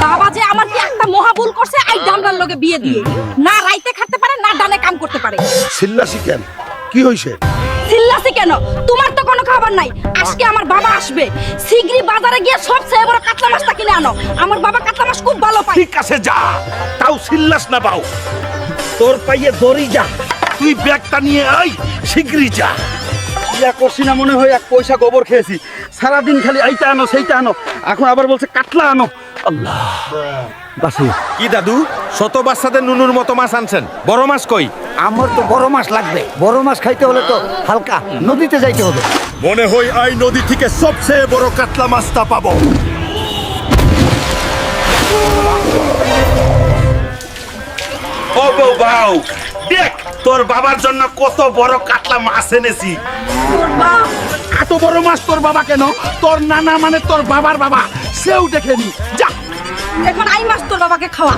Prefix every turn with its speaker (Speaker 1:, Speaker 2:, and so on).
Speaker 1: বাবা যে আমার কি একটা মহা ভুল করছে, আই ডামরার লগে বিয়ে দিয়ে না রাইতে খাতে পারে না ডানে কাম করতে পারে।
Speaker 2: চিল্লাছি কেন, কি হইছে?
Speaker 1: চিল্লাছি কেন? তোমার তো কোনো খবর নাই। আজকে আমার বাবা আসবে, শিগগিরই বাজারে গিয়ে সবচেয়ে বড় কাতলা মাছটা কিনে আনো। আমার বাবা কাতলা মাছ খুব ভালো পায়।
Speaker 2: ঠিক আছে যা, তাও চিল্লাস না বাউ। তোর পাইয়ে দড়ি যা, তুই ব্যাগটা নিয়ে আই, শিগগিরই যা।
Speaker 3: ইয়া করছি না মনে হয়, এক পয়সা গোবর খেয়েছি। সারাদিন খালি এইটা আনো সেইটা আনো, এখন আবার বলছে কাতলা আনো। আল্লাহ বাসি।
Speaker 4: কি দাদু, শত বাচ্চাদের নুনুর মতো মাছ আনছেন, বড় মাছ কই?
Speaker 5: আমার তো বড় মাছ লাগবে, বড় মাছ খাইতে হলে তো হালকা নদীতে যাইতে হবে।
Speaker 2: মনে হয় এই নদী থেকে সবচেয়ে বড় কাতলা মাছটা পাবো। ও বউ বাউ, দেখ তোর বাবার জন্য কত বড় কাতলা মাছ এনেছি। এত বড় মাছ তোর বাবা কেন? তোর নানা মানে তোর বাবার বাবা, সেও দেখেনি। যা
Speaker 1: এখন আই মাছ তোর বাবাকে খাওয়া।